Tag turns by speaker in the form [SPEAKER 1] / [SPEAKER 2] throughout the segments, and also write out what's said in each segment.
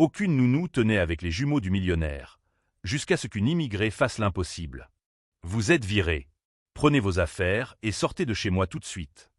[SPEAKER 1] Aucune nounou tenait avec les jumeaux du millionnaire, jusqu'à ce qu'une immigrée fasse l'impossible. Vous êtes viré. Prenez vos affaires et sortez de chez moi tout de suite.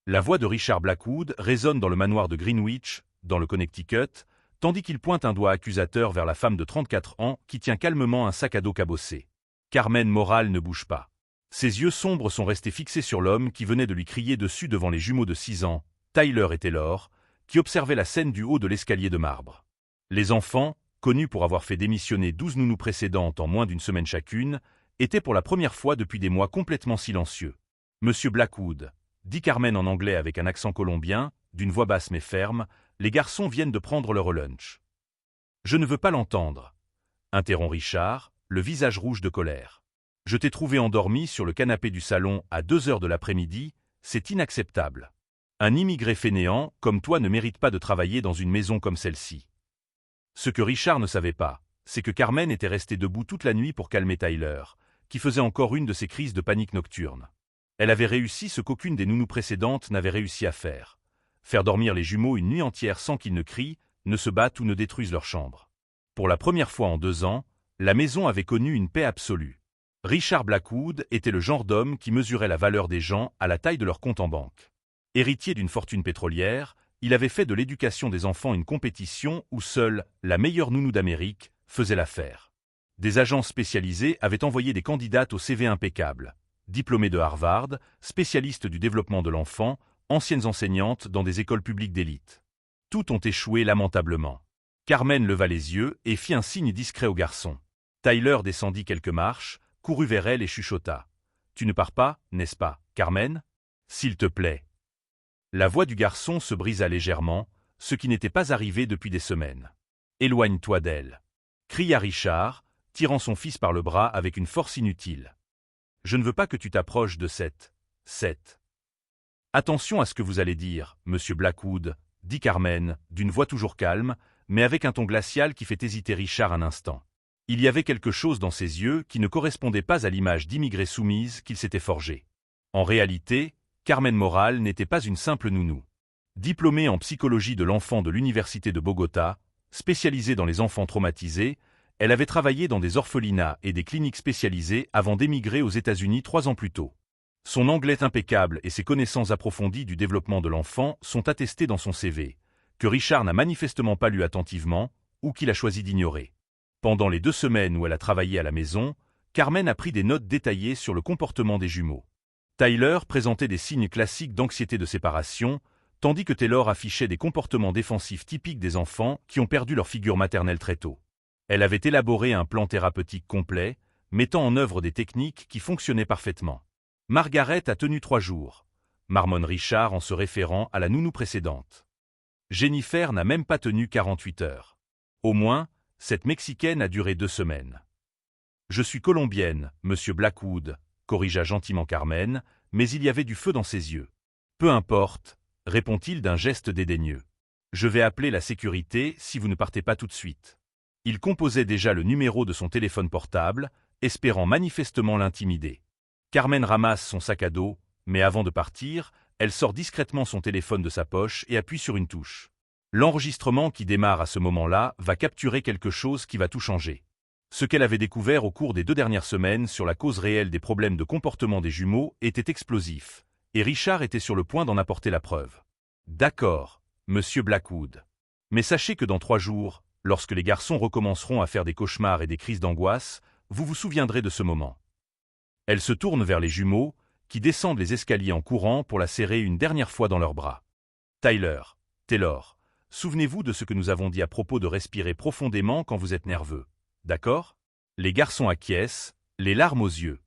[SPEAKER 1] La voix de Richard Blackwood résonne dans le manoir de Greenwich, dans le Connecticut, tandis qu'il pointe un doigt accusateur vers la femme de 34 ans qui tient calmement un sac à dos cabossé. Carmen Moral ne bouge pas. Ses yeux sombres sont restés fixés sur l'homme qui venait de lui crier dessus devant les jumeaux de 6 ans, Tyler et Taylor, qui observaient la scène du haut de l'escalier de marbre. Les enfants, connus pour avoir fait démissionner 12 nounous précédentes en moins d'une semaine chacune, étaient pour la première fois depuis des mois complètement silencieux. « Monsieur Blackwood », dit Carmen en anglais avec un accent colombien, d'une voix basse mais ferme, les garçons viennent de prendre leur lunch. « Je ne veux pas l'entendre, » interrompt Richard, le visage rouge de colère. Je t'ai trouvé endormi sur le canapé du salon à 2 heures de l'après-midi, c'est inacceptable. Un immigré fainéant, comme toi, ne mérite pas de travailler dans une maison comme celle-ci. Ce que Richard ne savait pas, c'est que Carmen était restée debout toute la nuit pour calmer Tyler, qui faisait encore une de ses crises de panique nocturne. Elle avait réussi ce qu'aucune des nounous précédentes n'avait réussi à faire. Faire dormir les jumeaux une nuit entière sans qu'ils ne crient, ne se battent ou ne détruisent leur chambre. Pour la première fois en 2 ans, la maison avait connu une paix absolue. Richard Blackwood était le genre d'homme qui mesurait la valeur des gens à la taille de leur compte en banque. Héritier d'une fortune pétrolière, il avait fait de l'éducation des enfants une compétition où seule la meilleure nounou d'Amérique faisait l'affaire. Des agences spécialisées avaient envoyé des candidates au CV impeccable. Diplômées de Harvard, spécialistes du développement de l'enfant, anciennes enseignantes dans des écoles publiques d'élite. Toutes ont échoué lamentablement. Carmen leva les yeux et fit un signe discret au garçon. Tyler descendit quelques marches, courut vers elle et chuchota. « Tu ne pars pas, n'est-ce pas, Carmen ? S'il te plaît. » La voix du garçon se brisa légèrement, ce qui n'était pas arrivé depuis des semaines. « Éloigne-toi d'elle » cria Richard, tirant son fils par le bras avec une force inutile. « Je ne veux pas que tu t'approches de cette. Attention à ce que vous allez dire, monsieur Blackwood, dit Carmen, d'une voix toujours calme, mais avec un ton glacial qui fait hésiter Richard un instant. Il y avait quelque chose dans ses yeux qui ne correspondait pas à l'image d'immigrée soumise qu'il s'était forgée. En réalité, Carmen Moral n'était pas une simple nounou. Diplômée en psychologie de l'enfant de l'université de Bogota, spécialisée dans les enfants traumatisés, elle avait travaillé dans des orphelinats et des cliniques spécialisées avant d'émigrer aux États-Unis 3 ans plus tôt. Son anglais impeccable et ses connaissances approfondies du développement de l'enfant sont attestées dans son CV, que Richard n'a manifestement pas lu attentivement ou qu'il a choisi d'ignorer. Pendant les 2 semaines où elle a travaillé à la maison, Carmen a pris des notes détaillées sur le comportement des jumeaux. Tyler présentait des signes classiques d'anxiété de séparation, tandis que Taylor affichait des comportements défensifs typiques des enfants qui ont perdu leur figure maternelle très tôt. Elle avait élaboré un plan thérapeutique complet, mettant en œuvre des techniques qui fonctionnaient parfaitement. Margaret a tenu 3 jours, marmonne Richard en se référant à la nounou précédente. Jennifer n'a même pas tenu 48 heures. Au moins, cette Mexicaine a duré 2 semaines. Je suis colombienne, monsieur Blackwood, corrigea gentiment Carmen, mais il y avait du feu dans ses yeux. Peu importe, répond-il d'un geste dédaigneux. Je vais appeler la sécurité si vous ne partez pas tout de suite. Il composait déjà le numéro de son téléphone portable, espérant manifestement l'intimider. Carmen ramasse son sac à dos, mais avant de partir, elle sort discrètement son téléphone de sa poche et appuie sur une touche. L'enregistrement qui démarre à ce moment-là va capturer quelque chose qui va tout changer. Ce qu'elle avait découvert au cours des 2 dernières semaines sur la cause réelle des problèmes de comportement des jumeaux était explosif, et Richard était sur le point d'en apporter la preuve. D'accord, monsieur Blackwood. Mais sachez que dans 3 jours, lorsque les garçons recommenceront à faire des cauchemars et des crises d'angoisse, vous vous souviendrez de ce moment. Elle se tourne vers les jumeaux, qui descendent les escaliers en courant pour la serrer une dernière fois dans leurs bras. Tyler, Taylor, souvenez-vous de ce que nous avons dit à propos de respirer profondément quand vous êtes nerveux. D'accord ? Les garçons acquiescent, les larmes aux yeux.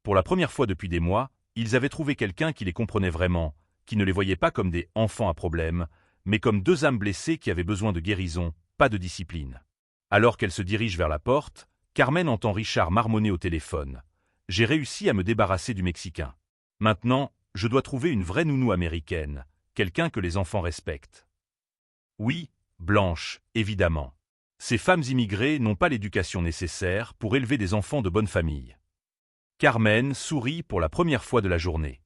[SPEAKER 1] Pour la première fois depuis des mois, ils avaient trouvé quelqu'un qui les comprenait vraiment, qui ne les voyait pas comme des enfants à problème, mais comme 2 âmes blessées qui avaient besoin de guérison, pas de discipline. Alors qu'elle se dirige vers la porte, Carmen entend Richard marmonner au téléphone. « J'ai réussi à me débarrasser du Mexicain. Maintenant, je dois trouver une vraie nounou américaine, quelqu'un que les enfants respectent. » Oui, blanche, évidemment. Ces femmes immigrées n'ont pas l'éducation nécessaire pour élever des enfants de bonne famille. Carmen sourit pour la première fois de la journée.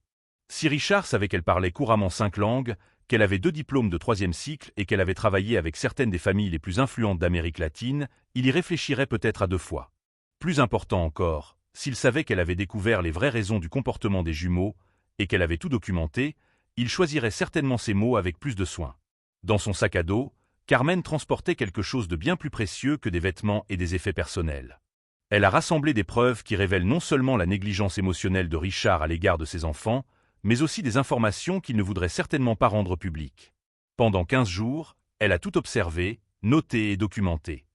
[SPEAKER 1] Si Richard savait qu'elle parlait couramment 5 langues, qu'elle avait 2 diplômes de 3e cycle et qu'elle avait travaillé avec certaines des familles les plus influentes d'Amérique latine, il y réfléchirait peut-être à 2 fois. Plus important encore, s'il savait qu'elle avait découvert les vraies raisons du comportement des jumeaux et qu'elle avait tout documenté, il choisirait certainement ses mots avec plus de soin. Dans son sac à dos, Carmen transportait quelque chose de bien plus précieux que des vêtements et des effets personnels. Elle a rassemblé des preuves qui révèlent non seulement la négligence émotionnelle de Richard à l'égard de ses enfants, mais aussi des informations qu'il ne voudrait certainement pas rendre publiques. Pendant 15 jours, elle a tout observé, noté et documenté.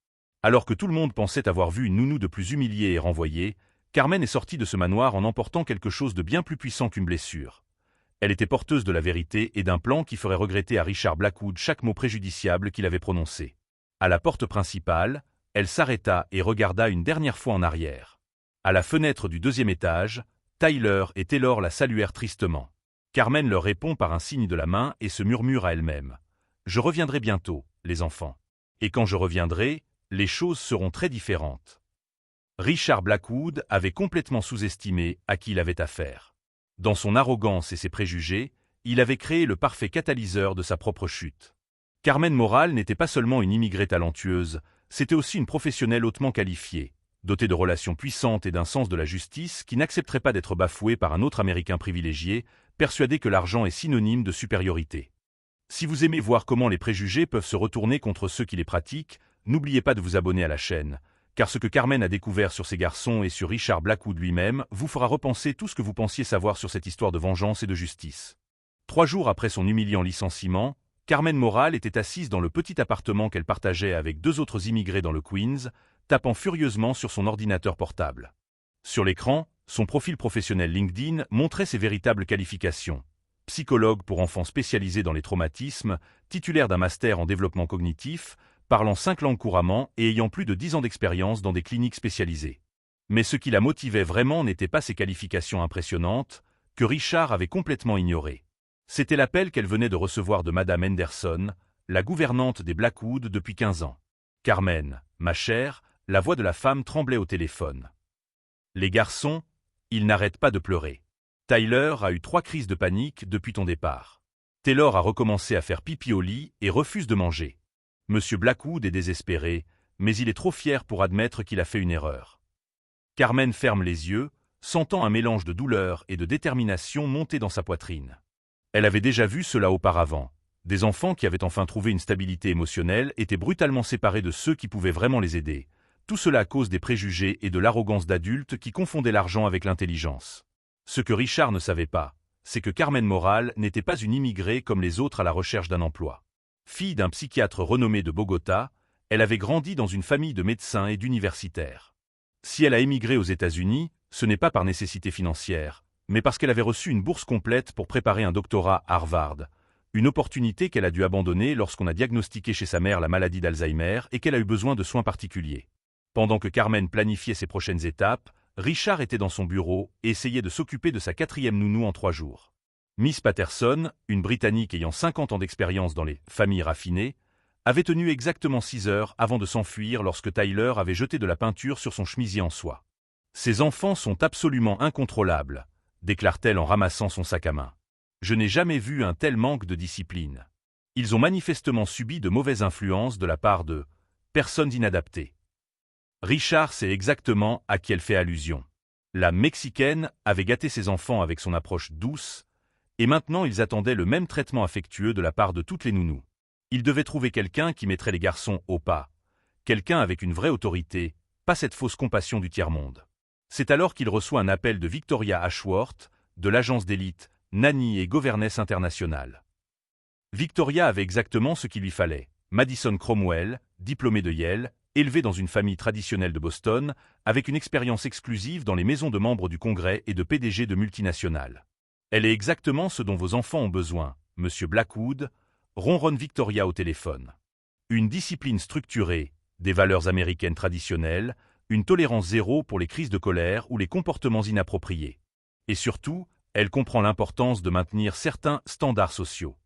[SPEAKER 1] Alors que tout le monde pensait avoir vu une nounou de plus humiliée et renvoyée, Carmen est sortie de ce manoir en emportant quelque chose de bien plus puissant qu'une blessure. Elle était porteuse de la vérité et d'un plan qui ferait regretter à Richard Blackwood chaque mot préjudiciable qu'il avait prononcé. À la porte principale, elle s'arrêta et regarda une dernière fois en arrière. À la fenêtre du 2e étage, Tyler et Taylor la saluèrent tristement. Carmen leur répond par un signe de la main et se murmure à elle-même. « Je reviendrai bientôt, les enfants. Et quand je reviendrai, les choses seront très différentes. » Richard Blackwood avait complètement sous-estimé à qui il avait affaire. Dans son arrogance et ses préjugés, il avait créé le parfait catalyseur de sa propre chute. Carmen Moral n'était pas seulement une immigrée talentueuse, c'était aussi une professionnelle hautement qualifiée, dotée de relations puissantes et d'un sens de la justice qui n'accepterait pas d'être bafouée par un autre Américain privilégié, persuadé que l'argent est synonyme de supériorité. Si vous aimez voir comment les préjugés peuvent se retourner contre ceux qui les pratiquent, n'oubliez pas de vous abonner à la chaîne, car ce que Carmen a découvert sur ces garçons et sur Richard Blackwood lui-même vous fera repenser tout ce que vous pensiez savoir sur cette histoire de vengeance et de justice. 3 jours après son humiliant licenciement, Carmen Moral était assise dans le petit appartement qu'elle partageait avec 2 autres immigrés dans le Queens, tapant furieusement sur son ordinateur portable. Sur l'écran, son profil professionnel LinkedIn montrait ses véritables qualifications. Psychologue pour enfants spécialisé dans les traumatismes, titulaire d'un master en développement cognitif, parlant 5 langues couramment et ayant plus de 10 ans d'expérience dans des cliniques spécialisées. Mais ce qui la motivait vraiment n'était pas ses qualifications impressionnantes, que Richard avait complètement ignorées. C'était l'appel qu'elle venait de recevoir de Madame Henderson, la gouvernante des Blackwood depuis 15 ans. « Carmen, ma chère », la voix de la femme tremblait au téléphone. « Les garçons, ils n'arrêtent pas de pleurer. Tyler a eu 3 crises de panique depuis ton départ. Taylor a recommencé à faire pipi au lit et refuse de manger. Monsieur Blackwood est désespéré, mais il est trop fier pour admettre qu'il a fait une erreur. » Carmen ferme les yeux, sentant un mélange de douleur et de détermination monter dans sa poitrine. Elle avait déjà vu cela auparavant. Des enfants qui avaient enfin trouvé une stabilité émotionnelle étaient brutalement séparés de ceux qui pouvaient vraiment les aider. Tout cela à cause des préjugés et de l'arrogance d'adultes qui confondaient l'argent avec l'intelligence. Ce que Richard ne savait pas, c'est que Carmen Moral n'était pas une immigrée comme les autres à la recherche d'un emploi. Fille d'un psychiatre renommé de Bogota, elle avait grandi dans une famille de médecins et d'universitaires. Si elle a émigré aux États-Unis, ce n'est pas par nécessité financière, mais parce qu'elle avait reçu une bourse complète pour préparer un doctorat à Harvard, une opportunité qu'elle a dû abandonner lorsqu'on a diagnostiqué chez sa mère la maladie d'Alzheimer et qu'elle a eu besoin de soins particuliers. Pendant que Carmen planifiait ses prochaines étapes, Richard était dans son bureau et essayait de s'occuper de sa 4e nounou en 3 jours. Miss Patterson, une Britannique ayant 50 ans d'expérience dans les familles raffinées, avait tenu exactement 6 heures avant de s'enfuir lorsque Tyler avait jeté de la peinture sur son chemisier en soie. « Ces enfants sont absolument incontrôlables », déclare-t-elle en ramassant son sac à main. « Je n'ai jamais vu un tel manque de discipline. Ils ont manifestement subi de mauvaises influences de la part de personnes inadaptées. » Richard sait exactement à qui elle fait allusion. La Mexicaine avait gâté ses enfants avec son approche douce, et maintenant ils attendaient le même traitement affectueux de la part de toutes les nounous. Ils devaient trouver quelqu'un qui mettrait les garçons au pas, quelqu'un avec une vraie autorité, pas cette fausse compassion du tiers-monde. C'est alors qu'il reçoit un appel de Victoria Ashworth, de l'agence d'élite Nanny et Governess International. Victoria avait exactement ce qu'il lui fallait. Madison Cromwell, diplômée de Yale, élevée dans une famille traditionnelle de Boston, avec une expérience exclusive dans les maisons de membres du Congrès et de PDG de multinationales. Elle est exactement ce dont vos enfants ont besoin, Monsieur Blackwood, ronronne Victoria au téléphone. Une discipline structurée, des valeurs américaines traditionnelles, une tolérance zéro pour les crises de colère ou les comportements inappropriés. Et surtout, elle comprend l'importance de maintenir certains standards sociaux.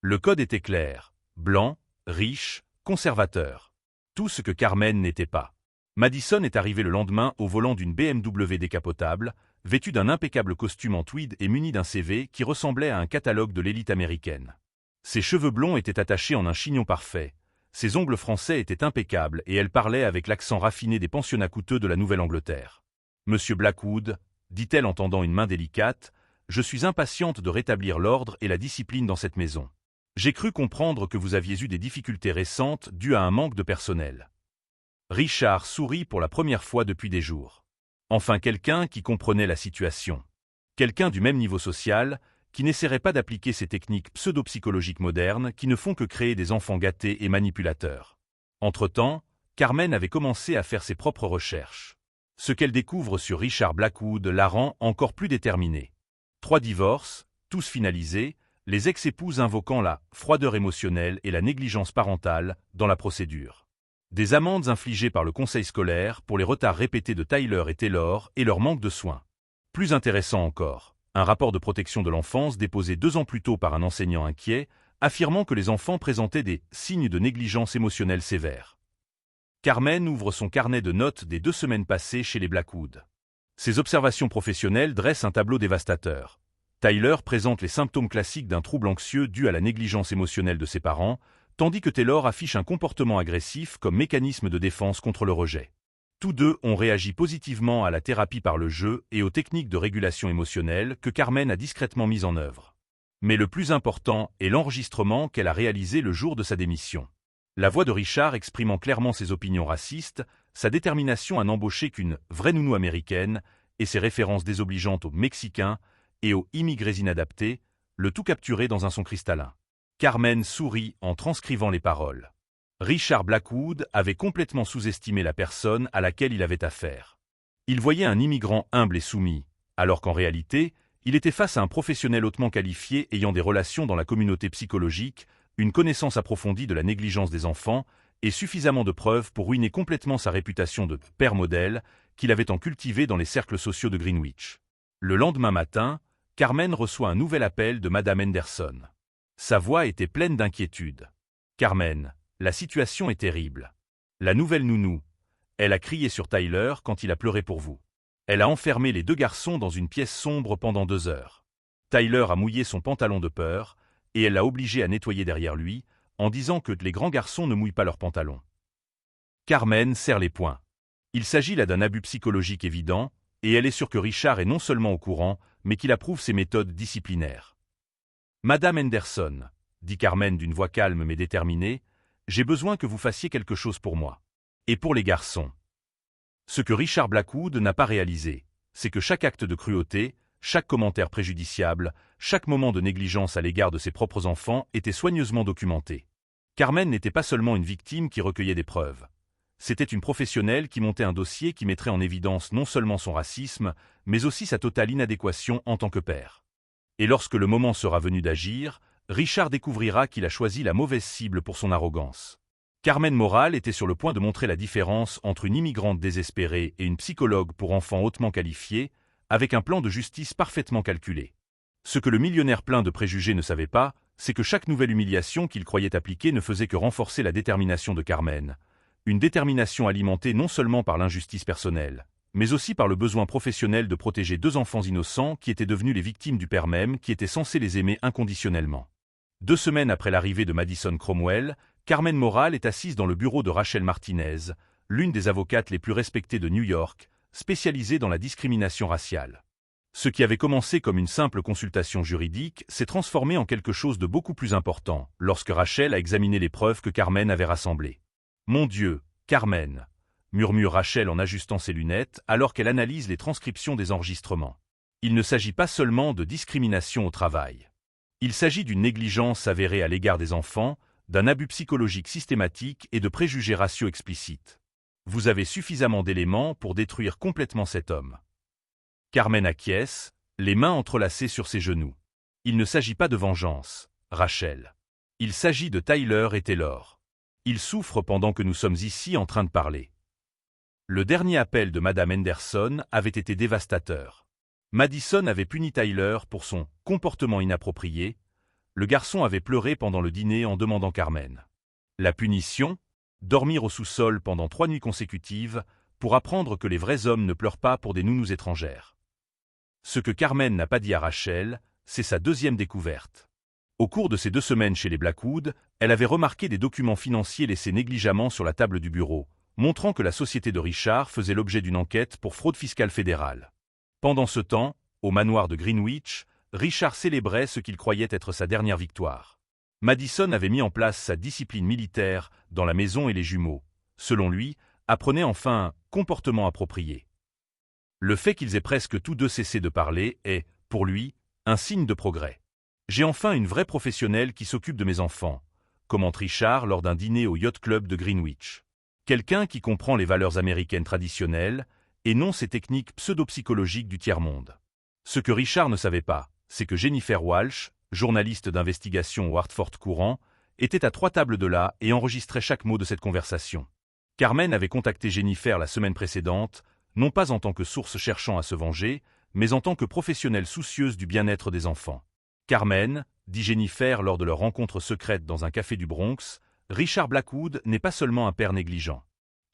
[SPEAKER 1] Le code était clair, blanc, riche, conservateur. Tout ce que Carmen n'était pas. Madison est arrivée le lendemain au volant d'une BMW décapotable, vêtue d'un impeccable costume en tweed et munie d'un CV qui ressemblait à un catalogue de l'élite américaine. Ses cheveux blonds étaient attachés en un chignon parfait, ses ongles français étaient impeccables et elle parlait avec l'accent raffiné des pensionnats coûteux de la Nouvelle-Angleterre. « Monsieur Blackwood, dit-elle en tendant une main délicate, je suis impatiente de rétablir l'ordre et la discipline dans cette maison. J'ai cru comprendre que vous aviez eu des difficultés récentes dues à un manque de personnel. » Richard sourit pour la première fois depuis des jours. Enfin quelqu'un qui comprenait la situation. Quelqu'un du même niveau social, qui n'essaierait pas d'appliquer ces techniques pseudo-psychologiques modernes qui ne font que créer des enfants gâtés et manipulateurs. Entre-temps, Carmen avait commencé à faire ses propres recherches. Ce qu'elle découvre sur Richard Blackwood la rend encore plus déterminée. 3 divorces, tous finalisés, les ex-épouses invoquant la froideur émotionnelle et la négligence parentale dans la procédure. Des amendes infligées par le conseil scolaire pour les retards répétés de Tyler et Taylor et leur manque de soins. Plus intéressant encore, un rapport de protection de l'enfance déposé 2 ans plus tôt par un enseignant inquiet, affirmant que les enfants présentaient des signes de négligence émotionnelle sévères. Carmen ouvre son carnet de notes des 2 semaines passées chez les Blackwood. Ses observations professionnelles dressent un tableau dévastateur. Tyler présente les symptômes classiques d'un trouble anxieux dû à la négligence émotionnelle de ses parents, tandis que Taylor affiche un comportement agressif comme mécanisme de défense contre le rejet. Tous 2 ont réagi positivement à la thérapie par le jeu et aux techniques de régulation émotionnelle que Carmen a discrètement mises en œuvre. Mais le plus important est l'enregistrement qu'elle a réalisé le jour de sa démission. La voix de Richard exprimant clairement ses opinions racistes, sa détermination à n'embaucher qu'une vraie nounou américaine et ses références désobligeantes aux Mexicains et aux immigrés inadaptés, le tout capturé dans un son cristallin. Carmen sourit en transcrivant les paroles. Richard Blackwood avait complètement sous-estimé la personne à laquelle il avait affaire. Il voyait un immigrant humble et soumis, alors qu'en réalité, il était face à un professionnel hautement qualifié ayant des relations dans la communauté psychologique, une connaissance approfondie de la négligence des enfants et suffisamment de preuves pour ruiner complètement sa réputation de père modèle qu'il avait tant cultivée dans les cercles sociaux de Greenwich. Le lendemain matin, Carmen reçoit un nouvel appel de Madame Henderson. Sa voix était pleine d'inquiétude. « Carmen, la situation est terrible. La nouvelle nounou, elle a crié sur Tyler quand il a pleuré pour vous. Elle a enfermé les 2 garçons dans une pièce sombre pendant 2 heures. Tyler a mouillé son pantalon de peur, et elle l'a obligé à nettoyer derrière lui, en disant que les grands garçons ne mouillent pas leurs pantalons. » Carmen serre les poings. Il s'agit là d'un abus psychologique évident, et elle est sûre que Richard est non seulement au courant, mais qu'il approuve ses méthodes disciplinaires. « Madame Henderson, » dit Carmen d'une voix calme mais déterminée, « j'ai besoin que vous fassiez quelque chose pour moi. Et pour les garçons. » Ce que Richard Blackwood n'a pas réalisé, c'est que chaque acte de cruauté, chaque commentaire préjudiciable, chaque moment de négligence à l'égard de ses propres enfants était soigneusement documenté. Carmen n'était pas seulement une victime qui recueillait des preuves. C'était une professionnelle qui montait un dossier qui mettrait en évidence non seulement son racisme, mais aussi sa totale inadéquation en tant que père. Et lorsque le moment sera venu d'agir, Richard découvrira qu'il a choisi la mauvaise cible pour son arrogance. Carmen Moral était sur le point de montrer la différence entre une immigrante désespérée et une psychologue pour enfants hautement qualifiée, avec un plan de justice parfaitement calculé. Ce que le millionnaire plein de préjugés ne savait pas, c'est que chaque nouvelle humiliation qu'il croyait appliquer ne faisait que renforcer la détermination de Carmen. Une détermination alimentée non seulement par l'injustice personnelle, mais aussi par le besoin professionnel de protéger 2 enfants innocents qui étaient devenus les victimes du père même qui était censé les aimer inconditionnellement. 2 semaines après l'arrivée de Madison Cromwell, Carmen Moral est assise dans le bureau de Rachel Martinez, l'une des avocates les plus respectées de New York, spécialisée dans la discrimination raciale. Ce qui avait commencé comme une simple consultation juridique s'est transformé en quelque chose de beaucoup plus important lorsque Rachel a examiné les preuves que Carmen avait rassemblées. « Mon Dieu, Carmen !» murmure Rachel en ajustant ses lunettes alors qu'elle analyse les transcriptions des enregistrements. Il ne s'agit pas seulement de discrimination au travail. Il s'agit d'une négligence avérée à l'égard des enfants, d'un abus psychologique systématique et de préjugés raciaux explicites. Vous avez suffisamment d'éléments pour détruire complètement cet homme. Carmen acquiesce, les mains entrelacées sur ses genoux. Il ne s'agit pas de vengeance, Rachel. Il s'agit de Tyler et Taylor. Ils souffrent pendant que nous sommes ici en train de parler. Le dernier appel de Madame Henderson avait été dévastateur. Madison avait puni Tyler pour son comportement inapproprié. Le garçon avait pleuré pendant le dîner en demandant Carmen. La punition, dormir au sous-sol pendant 3 nuits consécutives pour apprendre que les vrais hommes ne pleurent pas pour des nounous étrangères. Ce que Carmen n'a pas dit à Rachel, c'est sa deuxième découverte. Au cours de ces 2 semaines chez les Blackwood, elle avait remarqué des documents financiers laissés négligemment sur la table du bureau, montrant que la société de Richard faisait l'objet d'une enquête pour fraude fiscale fédérale. Pendant ce temps, au manoir de Greenwich, Richard célébrait ce qu'il croyait être sa dernière victoire. Madison avait mis en place sa discipline militaire dans la maison et les jumeaux, selon lui, apprenait enfin un comportement approprié. Le fait qu'ils aient presque tous deux cessé de parler est, pour lui, un signe de progrès. J'ai enfin une vraie professionnelle qui s'occupe de mes enfants, commente Richard lors d'un dîner au Yacht Club de Greenwich. Quelqu'un qui comprend les valeurs américaines traditionnelles et non ces techniques pseudo-psychologiques du tiers-monde. Ce que Richard ne savait pas, c'est que Jennifer Walsh, journaliste d'investigation au Hartford Courant, était à 3 tables de là et enregistrait chaque mot de cette conversation. Carmen avait contacté Jennifer la semaine précédente, non pas en tant que source cherchant à se venger, mais en tant que professionnelle soucieuse du bien-être des enfants. Carmen, dit Jennifer lors de leur rencontre secrète dans un café du Bronx, Richard Blackwood n'est pas seulement un père négligent.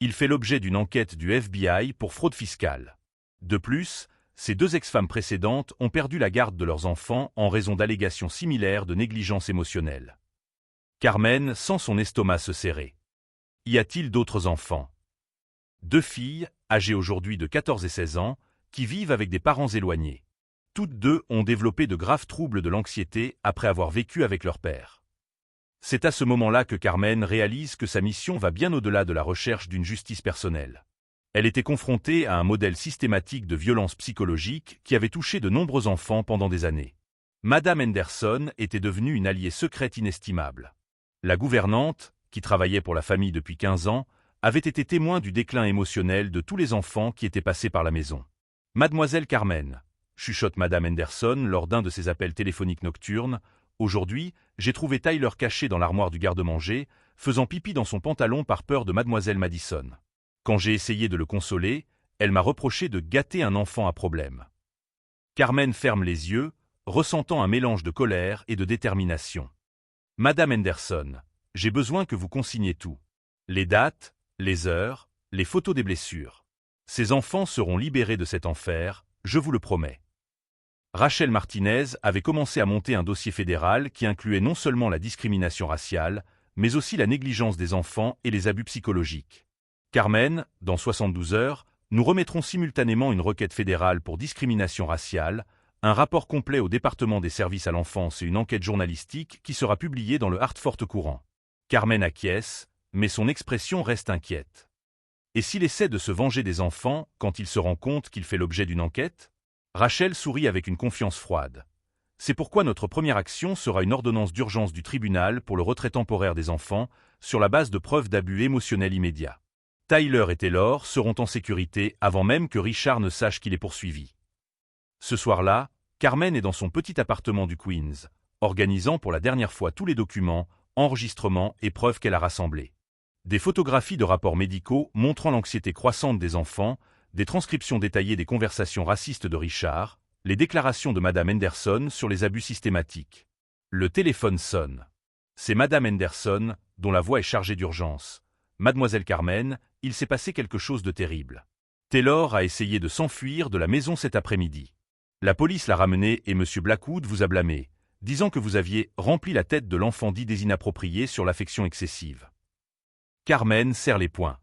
[SPEAKER 1] Il fait l'objet d'une enquête du FBI pour fraude fiscale. De plus, ses 2 ex-femmes précédentes ont perdu la garde de leurs enfants en raison d'allégations similaires de négligence émotionnelle. Carmen sent son estomac se serrer. Y a-t-il d'autres enfants? 2 filles, âgées aujourd'hui de 14 et 16 ans, qui vivent avec des parents éloignés. Toutes 2 ont développé de graves troubles de l'anxiété après avoir vécu avec leur père. C'est à ce moment-là que Carmen réalise que sa mission va bien au-delà de la recherche d'une justice personnelle. Elle était confrontée à un modèle systématique de violence psychologique qui avait touché de nombreux enfants pendant des années. Madame Henderson était devenue une alliée secrète inestimable. La gouvernante, qui travaillait pour la famille depuis 15 ans, avait été témoin du déclin émotionnel de tous les enfants qui étaient passés par la maison. « Mademoiselle Carmen », chuchote Madame Henderson lors d'un de ses appels téléphoniques nocturnes, « aujourd'hui, j'ai trouvé Tyler caché dans l'armoire du garde-manger, faisant pipi dans son pantalon par peur de Mademoiselle Madison. Quand j'ai essayé de le consoler, elle m'a reproché de gâter un enfant à problème. » Carmen ferme les yeux, ressentant un mélange de colère et de détermination. « Madame Henderson, j'ai besoin que vous consigniez tout. Les dates, les heures, les photos des blessures. Ces enfants seront libérés de cet enfer, je vous le promets. » Rachel Martinez avait commencé à monter un dossier fédéral qui incluait non seulement la discrimination raciale, mais aussi la négligence des enfants et les abus psychologiques. Carmen, dans 72 heures, nous remettrons simultanément une requête fédérale pour discrimination raciale, un rapport complet au département des services à l'enfance et une enquête journalistique qui sera publiée dans le Hartford Courant. Carmen acquiesce, mais son expression reste inquiète. Et s'il essaie de se venger des enfants quand il se rend compte qu'il fait l'objet d'une enquête? Rachel sourit avec une confiance froide. C'est pourquoi notre première action sera une ordonnance d'urgence du tribunal pour le retrait temporaire des enfants, sur la base de preuves d'abus émotionnels immédiats. Tyler et Taylor seront en sécurité avant même que Richard ne sache qu'il est poursuivi. Ce soir-là, Carmen est dans son petit appartement du Queens, organisant pour la dernière fois tous les documents, enregistrements et preuves qu'elle a rassemblés. Des photographies de rapports médicaux montrant l'anxiété croissante des enfants, des transcriptions détaillées des conversations racistes de Richard, les déclarations de Madame Henderson sur les abus systématiques. Le téléphone sonne. C'est Madame Henderson, dont la voix est chargée d'urgence. « Mademoiselle Carmen, il s'est passé quelque chose de terrible. Taylor a essayé de s'enfuir de la maison cet après-midi. La police l'a ramené et M. Blackwood vous a blâmé, disant que vous aviez rempli la tête de l'enfant d'idées inappropriées sur l'affection excessive. » Carmen serre les poings.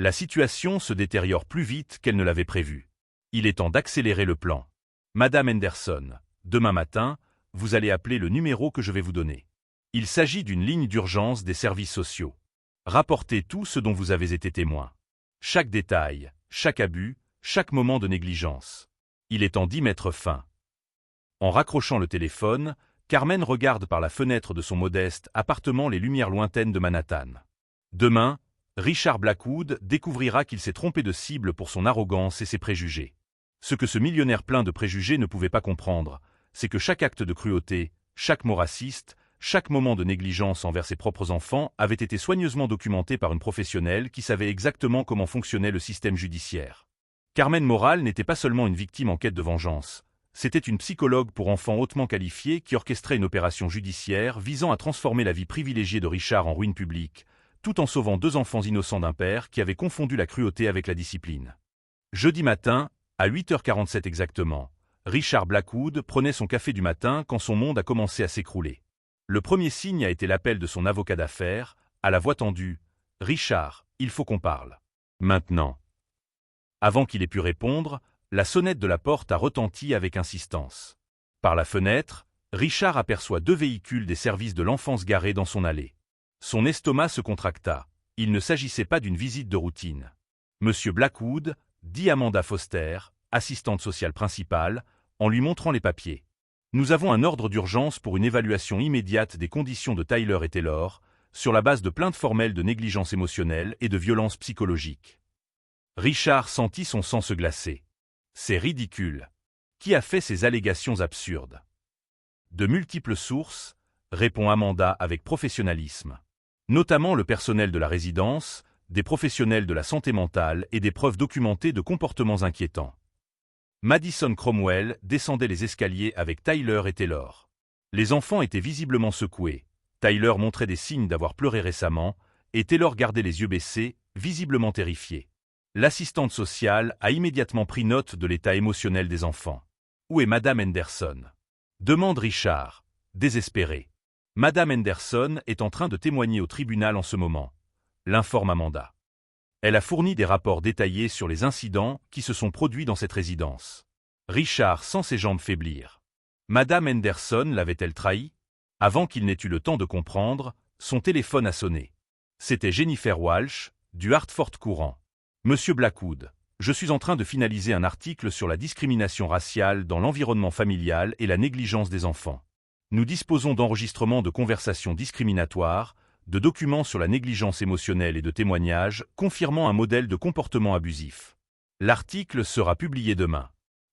[SPEAKER 1] La situation se détériore plus vite qu'elle ne l'avait prévu. Il est temps d'accélérer le plan. Madame Henderson, demain matin, vous allez appeler le numéro que je vais vous donner. Il s'agit d'une ligne d'urgence des services sociaux. Rapportez tout ce dont vous avez été témoin. Chaque détail, chaque abus, chaque moment de négligence. Il est temps d'y mettre fin. En raccrochant le téléphone, Carmen regarde par la fenêtre de son modeste appartement les lumières lointaines de Manhattan. Demain, Richard Blackwood découvrira qu'il s'est trompé de cible pour son arrogance et ses préjugés. Ce que ce millionnaire plein de préjugés ne pouvait pas comprendre, c'est que chaque acte de cruauté, chaque mot raciste, chaque moment de négligence envers ses propres enfants avait été soigneusement documenté par une professionnelle qui savait exactement comment fonctionnait le système judiciaire. Carmen Moral n'était pas seulement une victime en quête de vengeance, c'était une psychologue pour enfants hautement qualifiée qui orchestrait une opération judiciaire visant à transformer la vie privilégiée de Richard en ruine publique, tout en sauvant 2 enfants innocents d'un père qui avait confondu la cruauté avec la discipline. Jeudi matin, à 8h47 exactement, Richard Blackwood prenait son café du matin quand son monde a commencé à s'écrouler. Le premier signe a été l'appel de son avocat d'affaires, à la voix tendue. « Richard, il faut qu'on parle. Maintenant. » Avant qu'il ait pu répondre, la sonnette de la porte a retenti avec insistance. Par la fenêtre, Richard aperçoit 2 véhicules des services de l'enfance garés dans son allée. Son estomac se contracta. Il ne s'agissait pas d'une visite de routine. « Monsieur Blackwood », dit Amanda Foster, assistante sociale principale, en lui montrant les papiers. « Nous avons un ordre d'urgence pour une évaluation immédiate des conditions de Tyler et Taylor, sur la base de plaintes formelles de négligence émotionnelle et de violence psychologique. » Richard sentit son sang se glacer. « C'est ridicule. Qui a fait ces allégations absurdes ?» « De multiples sources, » répond Amanda avec professionnalisme. « Notamment le personnel de la résidence, des professionnels de la santé mentale et des preuves documentées de comportements inquiétants. » Madison Cromwell descendait les escaliers avec Tyler et Taylor. Les enfants étaient visiblement secoués. Tyler montrait des signes d'avoir pleuré récemment, et Taylor gardait les yeux baissés, visiblement terrifié. L'assistante sociale a immédiatement pris note de l'état émotionnel des enfants. « Où est Madame Henderson ?» demande Richard, désespéré. « Madame Henderson est en train de témoigner au tribunal en ce moment », l'informe Amanda. Elle a fourni des rapports détaillés sur les incidents qui se sont produits dans cette résidence. Richard sent ses jambes faiblir. Madame Henderson l'avait-elle trahi? Avant qu'il n'ait eu le temps de comprendre, son téléphone a sonné. C'était Jennifer Walsh, du Hartford Courant. « Monsieur Blackwood, je suis en train de finaliser un article sur la discrimination raciale dans l'environnement familial et la négligence des enfants. Nous disposons d'enregistrements de conversations discriminatoires, de documents sur la négligence émotionnelle et de témoignages confirmant un modèle de comportement abusif. L'article sera publié demain. »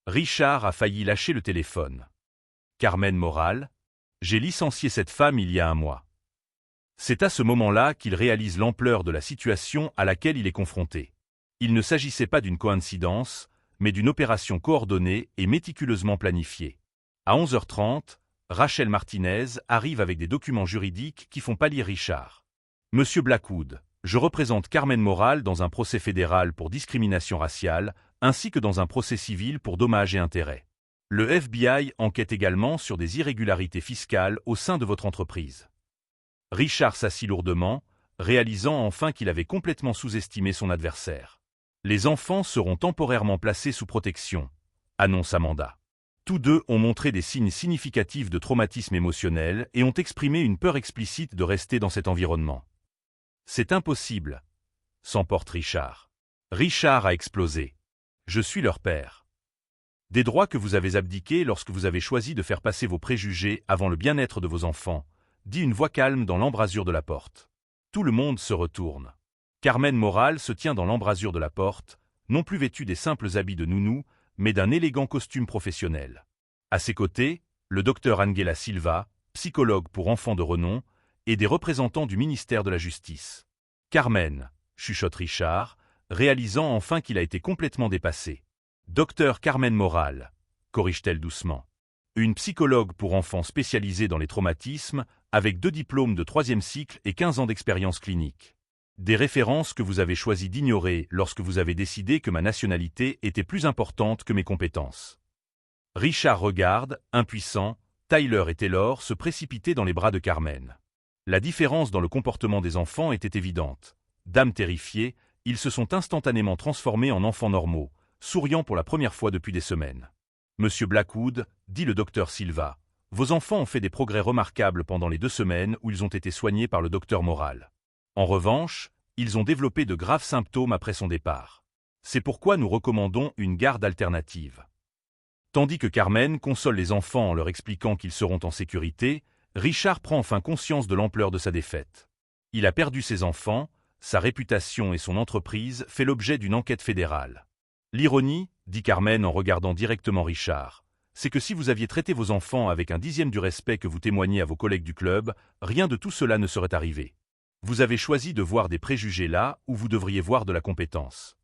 [SPEAKER 1] Richard a failli lâcher le téléphone. Carmen Moral, « J'ai licencié cette femme il y a un mois. » C'est à ce moment-là qu'il réalise l'ampleur de la situation à laquelle il est confronté. Il ne s'agissait pas d'une coïncidence, mais d'une opération coordonnée et méticuleusement planifiée. À 11h30, Rachel Martinez arrive avec des documents juridiques qui font pâlir Richard. « Monsieur Blackwood, je représente Carmen Moral dans un procès fédéral pour discrimination raciale, ainsi que dans un procès civil pour dommages et intérêts. Le FBI enquête également sur des irrégularités fiscales au sein de votre entreprise. » Richard s'assit lourdement, réalisant enfin qu'il avait complètement sous-estimé son adversaire. « Les enfants seront temporairement placés sous protection », annonce Amanda. Tous deux ont montré des signes significatifs de traumatisme émotionnel et ont exprimé une peur explicite de rester dans cet environnement. « C'est impossible », s'emporte Richard. Richard a explosé. « Je suis leur père. Des droits que vous avez abdiqués lorsque vous avez choisi de faire passer vos préjugés avant le bien-être de vos enfants, » dit une voix calme dans l'embrasure de la porte. Tout le monde se retourne. Carmen Moral se tient dans l'embrasure de la porte, non plus vêtue des simples habits de nounou, mais d'un élégant costume professionnel. À ses côtés, le docteur Angela Silva, psychologue pour enfants de renom, et des représentants du ministère de la Justice. « Carmen », chuchote Richard, réalisant enfin qu'il a été complètement dépassé. « Docteur Carmen Moral », corrige-t-elle doucement. Une psychologue pour enfants spécialisée dans les traumatismes, avec 2 diplômes de 3e cycle et 15 ans d'expérience clinique. Des références que vous avez choisi d'ignorer lorsque vous avez décidé que ma nationalité était plus importante que mes compétences. Richard regarde, impuissant, Tyler et Taylor se précipiter dans les bras de Carmen. La différence dans le comportement des enfants était évidente. Dames terrifiées, ils se sont instantanément transformés en enfants normaux, souriant pour la première fois depuis des semaines. « Monsieur Blackwood, » dit le docteur Silva, « vos enfants ont fait des progrès remarquables pendant les 2 semaines où ils ont été soignés par le docteur Moral. En revanche, ils ont développé de graves symptômes après son départ. C'est pourquoi nous recommandons une garde alternative. » Tandis que Carmen console les enfants en leur expliquant qu'ils seront en sécurité, Richard prend enfin conscience de l'ampleur de sa défaite. Il a perdu ses enfants, sa réputation et son entreprise fait l'objet d'une enquête fédérale. L'ironie, dit Carmen en regardant directement Richard, c'est que si vous aviez traité vos enfants avec un 10e du respect que vous témoignez à vos collègues du club, rien de tout cela ne serait arrivé. Vous avez choisi de voir des préjugés là où vous devriez voir de la compétence.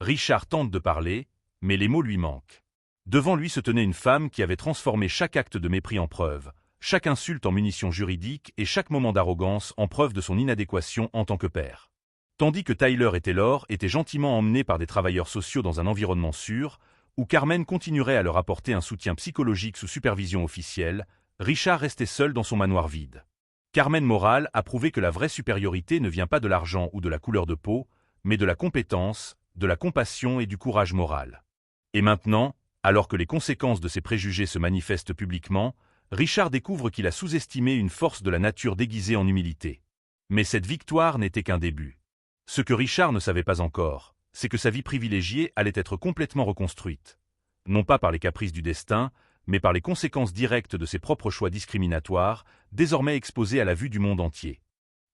[SPEAKER 1] Richard tente de parler, mais les mots lui manquent. Devant lui se tenait une femme qui avait transformé chaque acte de mépris en preuve, chaque insulte en munition juridique et chaque moment d'arrogance en preuve de son inadéquation en tant que père. Tandis que Tyler et Taylor étaient gentiment emmenés par des travailleurs sociaux dans un environnement sûr, où Carmen continuerait à leur apporter un soutien psychologique sous supervision officielle, Richard restait seul dans son manoir vide. Carmen Moral a prouvé que la vraie supériorité ne vient pas de l'argent ou de la couleur de peau, mais de la compétence, de la compassion et du courage moral. Et maintenant, alors que les conséquences de ses préjugés se manifestent publiquement, Richard découvre qu'il a sous-estimé une force de la nature déguisée en humilité. Mais cette victoire n'était qu'un début. Ce que Richard ne savait pas encore, c'est que sa vie privilégiée allait être complètement reconstruite. Non pas par les caprices du destin, mais par les conséquences directes de ses propres choix discriminatoires, désormais exposés à la vue du monde entier.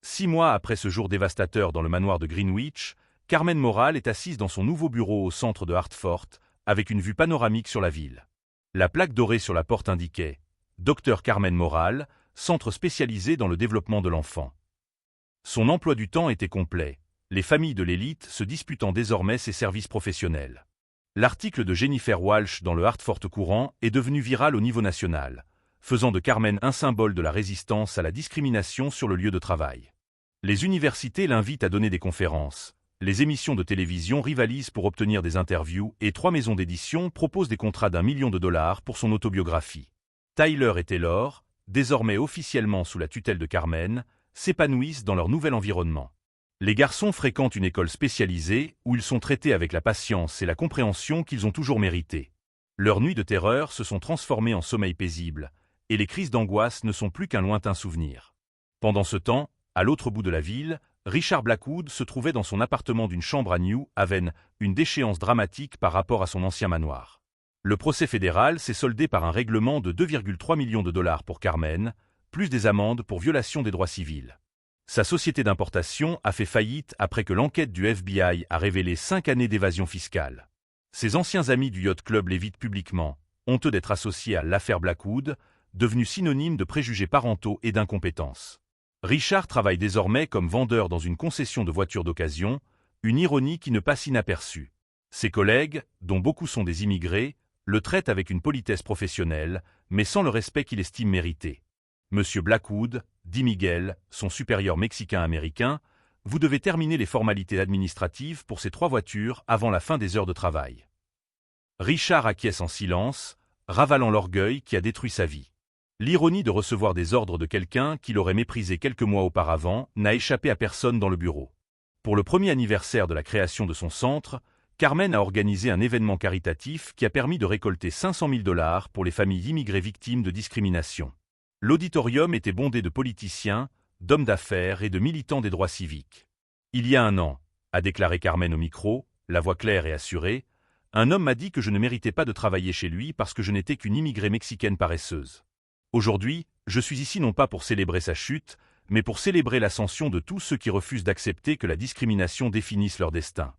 [SPEAKER 1] 6 mois après ce jour dévastateur dans le manoir de Greenwich, Carmen Moral est assise dans son nouveau bureau au centre de Hartford, avec une vue panoramique sur la ville. La plaque dorée sur la porte indiquait « Dr Carmen Moral, centre spécialisé dans le développement de l'enfant ». Son emploi du temps était complet, les familles de l'élite se disputant désormais ses services professionnels. L'article de Jennifer Walsh dans le Hartford Courant est devenu viral au niveau national, faisant de Carmen un symbole de la résistance à la discrimination sur le lieu de travail. Les universités l'invitent à donner des conférences, les émissions de télévision rivalisent pour obtenir des interviews et 3 maisons d'édition proposent des contrats d'1 million de dollars pour son autobiographie. Tyler et Taylor, désormais officiellement sous la tutelle de Carmen, s'épanouissent dans leur nouvel environnement. Les garçons fréquentent une école spécialisée où ils sont traités avec la patience et la compréhension qu'ils ont toujours méritées. Leurs nuits de terreur se sont transformées en sommeil paisible, et les crises d'angoisse ne sont plus qu'un lointain souvenir. Pendant ce temps, à l'autre bout de la ville, Richard Blackwood se trouvait dans son appartement d'une chambre à New Haven, une déchéance dramatique par rapport à son ancien manoir. Le procès fédéral s'est soldé par un règlement de 2,3 millions de dollars pour Carmen, plus des amendes pour violation des droits civils. Sa société d'importation a fait faillite après que l'enquête du FBI a révélé 5 années d'évasion fiscale. Ses anciens amis du Yacht Club l'évitent publiquement, honteux d'être associés à l'affaire Blackwood, devenue synonyme de préjugés parentaux et d'incompétence. Richard travaille désormais comme vendeur dans une concession de voitures d'occasion, une ironie qui ne passe inaperçue. Ses collègues, dont beaucoup sont des immigrés, le traitent avec une politesse professionnelle, mais sans le respect qu'il estime mérité. Monsieur Blackwood, dit Miguel, son supérieur mexicain-américain, vous devez terminer les formalités administratives pour ces 3 voitures avant la fin des heures de travail. Richard acquiesce en silence, ravalant l'orgueil qui a détruit sa vie. L'ironie de recevoir des ordres de quelqu'un qu'il aurait méprisé quelques mois auparavant n'a échappé à personne dans le bureau. Pour le premier anniversaire de la création de son centre, Carmen a organisé un événement caritatif qui a permis de récolter 500 000 dollars pour les familles immigrées victimes de discrimination. L'auditorium était bondé de politiciens, d'hommes d'affaires et de militants des droits civiques. Il y a 1 an, a déclaré Carmen au micro, la voix claire et assurée, un homme m'a dit que je ne méritais pas de travailler chez lui parce que je n'étais qu'une immigrée mexicaine paresseuse. Aujourd'hui, je suis ici non pas pour célébrer sa chute, mais pour célébrer l'ascension de tous ceux qui refusent d'accepter que la discrimination définisse leur destin.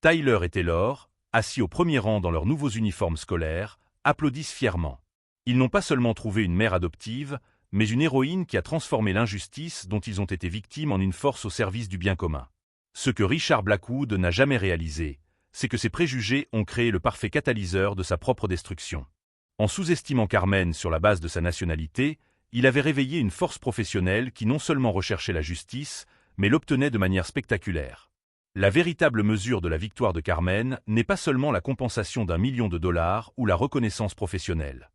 [SPEAKER 1] Tyler et Taylor, assis au premier rang dans leurs nouveaux uniformes scolaires, applaudissent fièrement. Ils n'ont pas seulement trouvé une mère adoptive, mais une héroïne qui a transformé l'injustice dont ils ont été victimes en une force au service du bien commun. Ce que Richard Blackwood n'a jamais réalisé, c'est que ses préjugés ont créé le parfait catalyseur de sa propre destruction. En sous-estimant Carmen sur la base de sa nationalité, il avait réveillé une force professionnelle qui non seulement recherchait la justice, mais l'obtenait de manière spectaculaire. La véritable mesure de la victoire de Carmen n'est pas seulement la compensation d'1 million de dollars ou la reconnaissance professionnelle.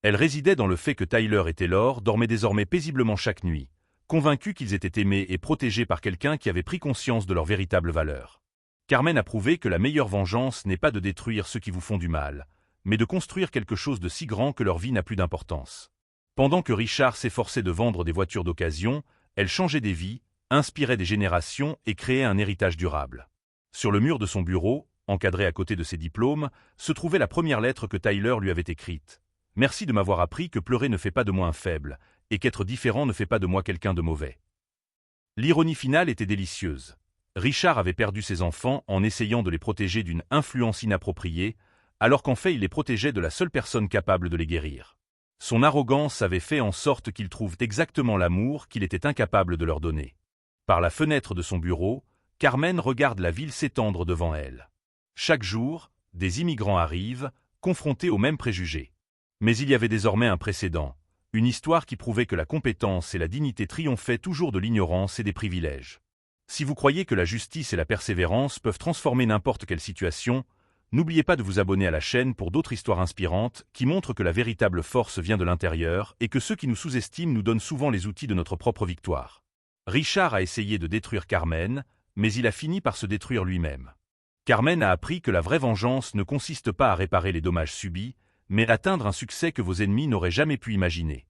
[SPEAKER 1] Elle résidait dans le fait que Tyler et Taylor dormaient désormais paisiblement chaque nuit, convaincus qu'ils étaient aimés et protégés par quelqu'un qui avait pris conscience de leur véritable valeur. Carmen a prouvé que la meilleure vengeance n'est pas de détruire ceux qui vous font du mal, mais de construire quelque chose de si grand que leur vie n'a plus d'importance. Pendant que Richard s'efforçait de vendre des voitures d'occasion, elle changeait des vies, inspirait des générations et créait un héritage durable. Sur le mur de son bureau, encadré à côté de ses diplômes, se trouvait la première lettre que Tyler lui avait écrite. « Merci de m'avoir appris que pleurer ne fait pas de moi un faible, et qu'être différent ne fait pas de moi quelqu'un de mauvais. » L'ironie finale était délicieuse. Richard avait perdu ses enfants en essayant de les protéger d'une influence inappropriée, alors qu'en fait il les protégeait de la seule personne capable de les guérir. Son arrogance avait fait en sorte qu'ils trouvent exactement l'amour qu'il était incapable de leur donner. Par la fenêtre de son bureau, Carmen regarde la ville s'étendre devant elle. Chaque jour, des immigrants arrivent, confrontés aux mêmes préjugés. Mais il y avait désormais un précédent, une histoire qui prouvait que la compétence et la dignité triomphaient toujours de l'ignorance et des privilèges. Si vous croyez que la justice et la persévérance peuvent transformer n'importe quelle situation, n'oubliez pas de vous abonner à la chaîne pour d'autres histoires inspirantes qui montrent que la véritable force vient de l'intérieur et que ceux qui nous sous-estiment nous donnent souvent les outils de notre propre victoire. Richard a essayé de détruire Carmen, mais il a fini par se détruire lui-même. Carmen a appris que la vraie vengeance ne consiste pas à réparer les dommages subis, mais à atteindre un succès que vos ennemis n'auraient jamais pu imaginer.